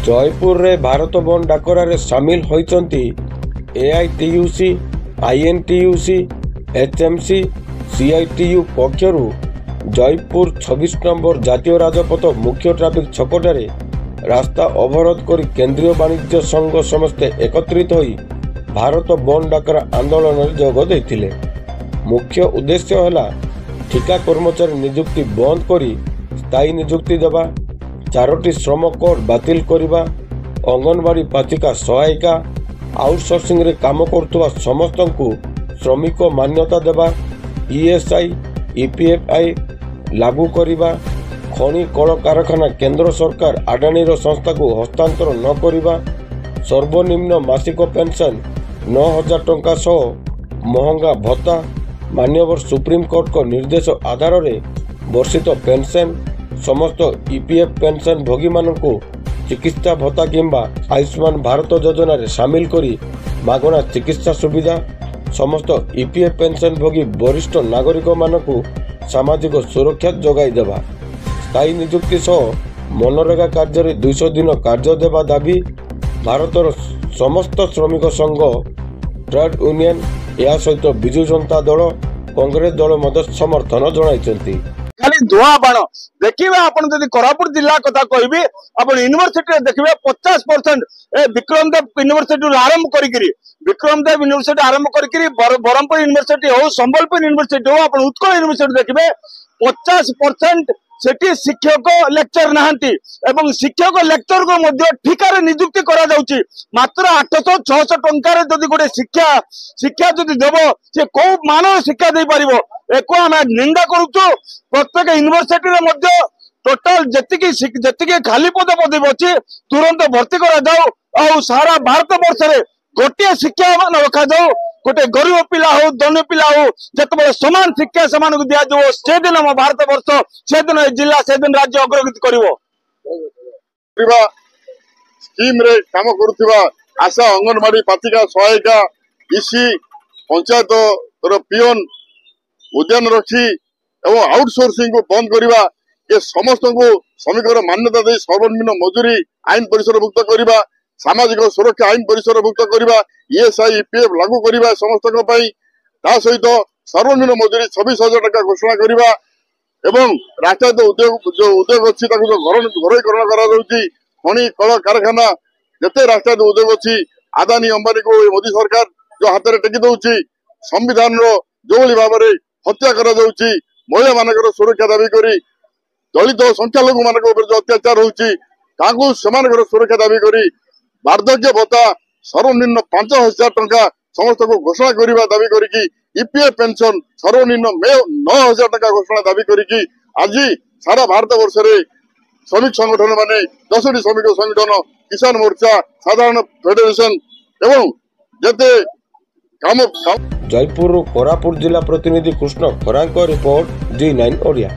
जयपुर रे भारत बंद डाकरारे सामिल होइचंती एआईटीयूसी, आईएनटीयूसी, एचएमसी, सीआईटीयू पक्षरु जयपुर 26 नंबर जातीय राजपथ मुख्य ट्राफिक छकटारे रास्ता अवरोध कर केंद्रीय वाणिज्य संघ समस्ते एकत्रित होई भारत बंद डाकरा आंदोलन में जोग देथिले। मुख्य उद्देश्य है ठिका कर्मचारी नियुक्ति बंद करी स्थायी नियुक्ति देवा, 4टी श्रम कोड बातिल करवा, अंगनवाड़ी पाचिका सहायिका आउटसोर्सिंग रे काम करथुवा समस्त को श्रमिक मान्यता देवा, ईएसआई ईपीएफआई लागू करवा, खनि कल कारखाना केंद्र सरकार अडानी संस्था को हस्तांतर न करवा, सर्वनिम्न मासिक पेंशन 9,000 टंका सह महंगा भत्ता, मान्यवर सुप्रीम कोर्ट को निर्देश आधार रे वर्षित पेंशन, समस्त ईपीएफ पेंशन भोगी मानू चिकित्सा भत्ता किंबा आयुष्मान भारत योजना रे शामिल करी मागना चिकित्सा सुविधा, समस्त ईपीएफ पेंशन भोगी वरिष्ठ नागरिक मानू सामाजिक सुरक्षा जोगाई देवा, स्थायी नियुक्ति सह मनरेगा कार्य 200 दिन कार्य देवा दाबी भारतर समस्त श्रमिक संघ, ट्रेड यूनियन या सहित विजु जनता दल, कांग्रेस दल मध्य समर्थन जणाइछंती। खाली धुआ बाण देखिए आपण जदि कोरापुट जिला कथा कहबी आपण यूनिवर्सिटी देखिए 50% विक्रमदेव यूनिवर्सिटी आरंभ करी विक्रमदेव यूनिवर्सिटी आरंभ करी ब्रह्मपुर यूनिवर्सिटी हो, संबलपुर यूनिवर्सिटी हो, आपण उत्कल यूनिवर्सिटी देखिए 50% सेठी शिक्षक लेक्चर नहांती एवं शिक्षक लेक्चर को मध्य ठिकार नियुक्ति करा जाउची। मात्र 800-600 टंकार जदि गोटे शिक्षा जदि देव से कौ मानव शिक्षा दे पारिबो एको आम निंदा करूचु। प्रत्येक यूनिवर्सिटी रे मध्य टोटाल जतिकी खाली पद पदवी अच्छी तुरंत भर्ती करा जाऊ और सारा भारत वर्ष रे गोटे शिक्षा रखा जाऊ। गोटे गरीब पिला हो, धनी पिला हो, जिते समान शिक्षा से दिया जाओ से दिन हम भारत वर्ष से दिन जिला से दिन राज्य अग्रगति करिवो। स्कीम रे काम करुवा आशा अंगनवाड़ी पातिका सहायिका इसी पंचायत पियोन उद्यान रक्षी एवं आउटसोर्सिंग को बंद करवा, ये समस्त को श्रमिक मान्यता दे सर्वनिम्न मजूरी आईन परिसरभुक्त करवा, सामाजिक सुरक्षा आईन परिसरभुक्त करवा, ईएसआई ईपीएफ लागू करवा समस्त सहित सर्वनिम्न मजूरी 26,000 टका घोषणा करवा एवं राष्ट्रीय उद्योग जो उद्योग अच्छी घरोईकरण कर खनि कल कारखाना जिते राष्ट्रीय उद्योग अच्छी आदानी अंबानी को मोदी सरकार जो हाथ में टेकी दौची, संविधान जो भाव में हत्या कर महिला मान सुरक्षा दाबी करी दलित संख्यालघु मान जो अत्याचार होती सुरक्षा दाबी करी वार्धक्य भत्ता सर्वनिम्न 5,000 टंका समस्त को घोषणा करने दाबी करी ईपीएफ पेंशन सर्वनिम्न 9,000 टंका घोषणा दाबी करी आज सारा भारत वर्ष रे श्रमिक संगठन माने 10टी श्रमिक संगठन, किसान मोर्चा, साधारण फेडरेशन एवं जते काम। जयपुर कोरापुट जिला प्रतिनिधि कृष्ण खरांक रिपोर्ट G9 ओडिया।